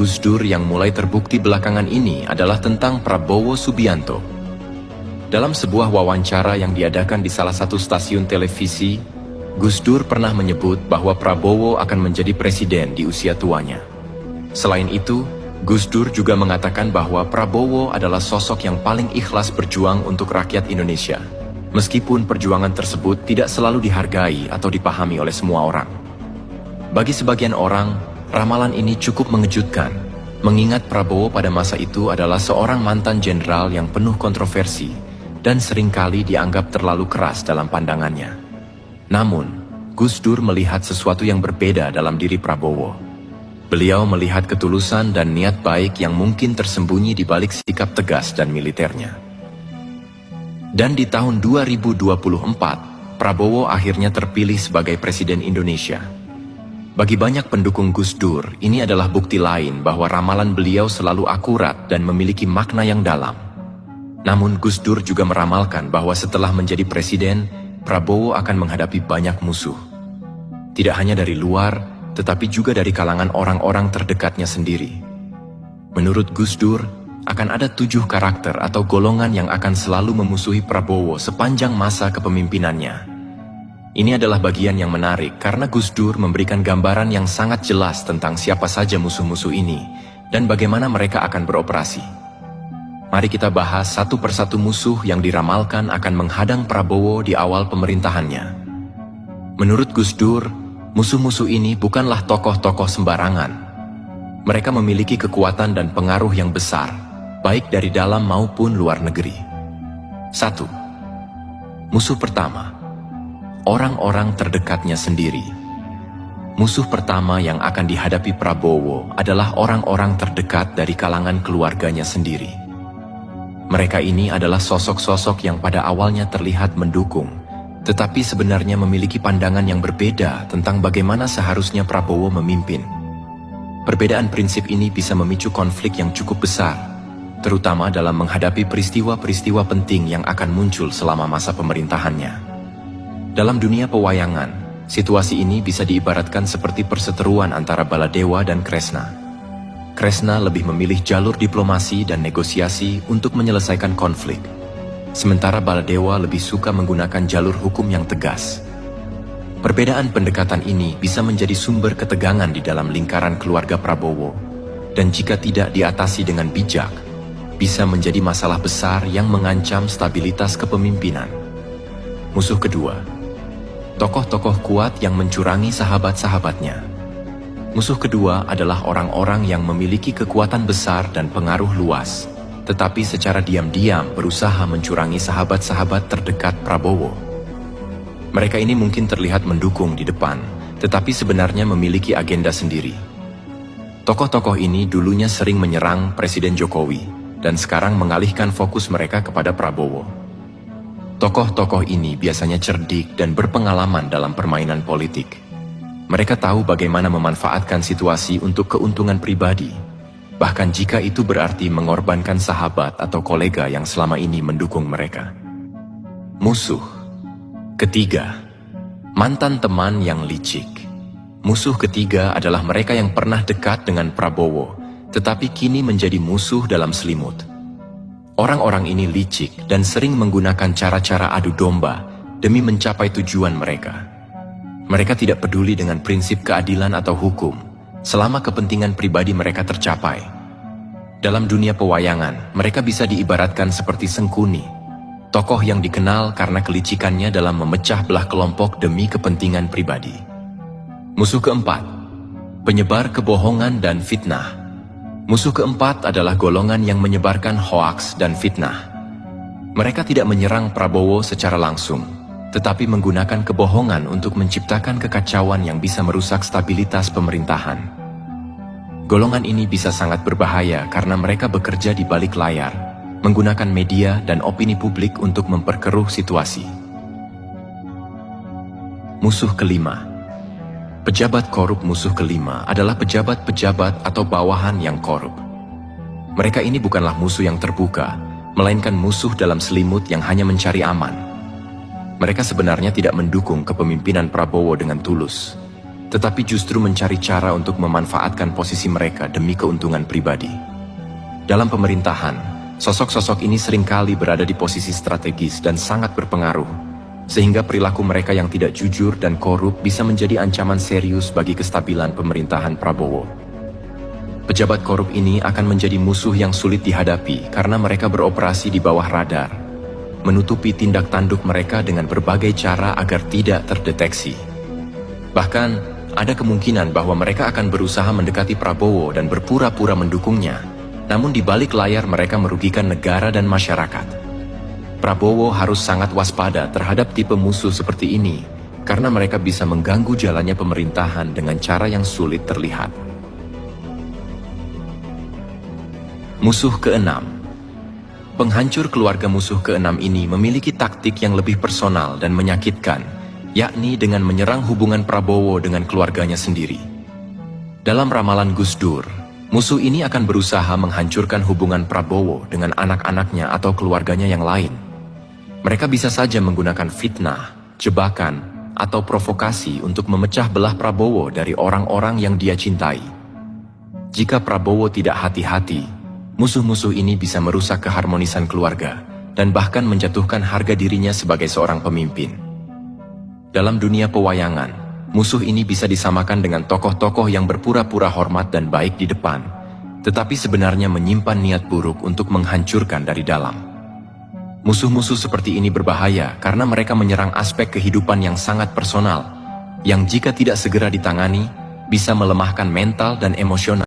Gus Dur yang mulai terbukti belakangan ini adalah tentang Prabowo Subianto. Dalam sebuah wawancara yang diadakan di salah satu stasiun televisi, Gus Dur pernah menyebut bahwa Prabowo akan menjadi presiden di usia tuanya. Selain itu, Gus Dur juga mengatakan bahwa Prabowo adalah sosok yang paling ikhlas berjuang untuk rakyat Indonesia, meskipun perjuangan tersebut tidak selalu dihargai atau dipahami oleh semua orang. Bagi sebagian orang, ramalan ini cukup mengejutkan, mengingat Prabowo pada masa itu adalah seorang mantan jenderal yang penuh kontroversi dan seringkali dianggap terlalu keras dalam pandangannya. Namun, Gus Dur melihat sesuatu yang berbeda dalam diri Prabowo. Beliau melihat ketulusan dan niat baik yang mungkin tersembunyi di balik sikap tegas dan militernya. Dan di tahun 2024, Prabowo akhirnya terpilih sebagai Presiden Indonesia. Bagi banyak pendukung Gus Dur, ini adalah bukti lain bahwa ramalan beliau selalu akurat dan memiliki makna yang dalam. Namun Gus Dur juga meramalkan bahwa setelah menjadi presiden, Prabowo akan menghadapi banyak musuh. Tidak hanya dari luar, tetapi juga dari kalangan orang-orang terdekatnya sendiri. Menurut Gus Dur, akan ada 7 karakter atau golongan yang akan selalu memusuhi Prabowo sepanjang masa kepemimpinannya. Ini adalah bagian yang menarik karena Gus Dur memberikan gambaran yang sangat jelas tentang siapa saja musuh-musuh ini dan bagaimana mereka akan beroperasi. Mari kita bahas satu persatu musuh yang diramalkan akan menghadang Prabowo di awal pemerintahannya. Menurut Gus Dur, musuh-musuh ini bukanlah tokoh-tokoh sembarangan. Mereka memiliki kekuatan dan pengaruh yang besar, baik dari dalam maupun luar negeri. 1. Musuh pertama, orang-orang terdekatnya sendiri. Musuh pertama yang akan dihadapi Prabowo adalah orang-orang terdekat dari kalangan keluarganya sendiri. Mereka ini adalah sosok-sosok yang pada awalnya terlihat mendukung, tetapi sebenarnya memiliki pandangan yang berbeda tentang bagaimana seharusnya Prabowo memimpin. Perbedaan prinsip ini bisa memicu konflik yang cukup besar, terutama dalam menghadapi peristiwa-peristiwa penting yang akan muncul selama masa pemerintahannya. Dalam dunia pewayangan, situasi ini bisa diibaratkan seperti perseteruan antara Baladewa dan Kresna. Kresna lebih memilih jalur diplomasi dan negosiasi untuk menyelesaikan konflik, sementara Baladewa lebih suka menggunakan jalur hukum yang tegas. Perbedaan pendekatan ini bisa menjadi sumber ketegangan di dalam lingkaran keluarga Prabowo, dan jika tidak diatasi dengan bijak, bisa menjadi masalah besar yang mengancam stabilitas kepemimpinan. Musuh kedua, tokoh-tokoh kuat yang mencurangi sahabat-sahabatnya. Musuh kedua adalah orang-orang yang memiliki kekuatan besar dan pengaruh luas, tetapi secara diam-diam berusaha mencurangi sahabat-sahabat terdekat Prabowo. Mereka ini mungkin terlihat mendukung di depan, tetapi sebenarnya memiliki agenda sendiri. Tokoh-tokoh ini dulunya sering menyerang Presiden Jokowi, dan sekarang mengalihkan fokus mereka kepada Prabowo. Tokoh-tokoh ini biasanya cerdik dan berpengalaman dalam permainan politik. Mereka tahu bagaimana memanfaatkan situasi untuk keuntungan pribadi, bahkan jika itu berarti mengorbankan sahabat atau kolega yang selama ini mendukung mereka. Musuh ketiga, mantan teman yang licik. Musuh ketiga adalah mereka yang pernah dekat dengan Prabowo, tetapi kini menjadi musuh dalam selimut. Orang-orang ini licik dan sering menggunakan cara-cara adu domba demi mencapai tujuan mereka. Mereka tidak peduli dengan prinsip keadilan atau hukum, selama kepentingan pribadi mereka tercapai. Dalam dunia pewayangan, mereka bisa diibaratkan seperti Sengkuni, tokoh yang dikenal karena kelicikannya dalam memecah belah kelompok demi kepentingan pribadi. Musuh keempat, penyebar kebohongan dan fitnah. Musuh keempat adalah golongan yang menyebarkan hoaks dan fitnah. Mereka tidak menyerang Prabowo secara langsung, tetapi menggunakan kebohongan untuk menciptakan kekacauan yang bisa merusak stabilitas pemerintahan. Golongan ini bisa sangat berbahaya karena mereka bekerja di balik layar, menggunakan media dan opini publik untuk memperkeruh situasi. Musuh kelima, pejabat korup. Musuh kelima adalah pejabat-pejabat atau bawahan yang korup. Mereka ini bukanlah musuh yang terbuka, melainkan musuh dalam selimut yang hanya mencari aman. Mereka sebenarnya tidak mendukung kepemimpinan Prabowo dengan tulus. tetapi justru mencari cara untuk memanfaatkan posisi mereka demi keuntungan pribadi. Dalam pemerintahan, sosok-sosok ini seringkali berada di posisi strategis dan sangat berpengaruh, sehingga perilaku mereka yang tidak jujur dan korup bisa menjadi ancaman serius bagi kestabilan pemerintahan Prabowo. Pejabat korup ini akan menjadi musuh yang sulit dihadapi karena mereka beroperasi di bawah radar, menutupi tindak tanduk mereka dengan berbagai cara agar tidak terdeteksi. Bahkan, ada kemungkinan bahwa mereka akan berusaha mendekati Prabowo dan berpura-pura mendukungnya, namun di balik layar mereka merugikan negara dan masyarakat. Prabowo harus sangat waspada terhadap tipe musuh seperti ini, karena mereka bisa mengganggu jalannya pemerintahan dengan cara yang sulit terlihat. Musuh keenam. Penghancur keluarga musuh keenam ini memiliki taktik yang lebih personal dan menyakitkan, yakni dengan menyerang hubungan Prabowo dengan keluarganya sendiri. Dalam ramalan Gus Dur, musuh ini akan berusaha menghancurkan hubungan Prabowo dengan anak-anaknya atau keluarganya yang lain. Mereka bisa saja menggunakan fitnah, jebakan, atau provokasi untuk memecah belah Prabowo dari orang-orang yang dia cintai. Jika Prabowo tidak hati-hati, musuh-musuh ini bisa merusak keharmonisan keluarga dan bahkan menjatuhkan harga dirinya sebagai seorang pemimpin. Dalam dunia pewayangan, musuh ini bisa disamakan dengan tokoh-tokoh yang berpura-pura hormat dan baik di depan, tetapi sebenarnya menyimpan niat buruk untuk menghancurkan dari dalam. Musuh-musuh seperti ini berbahaya karena mereka menyerang aspek kehidupan yang sangat personal, yang jika tidak segera ditangani, bisa melemahkan mental dan emosional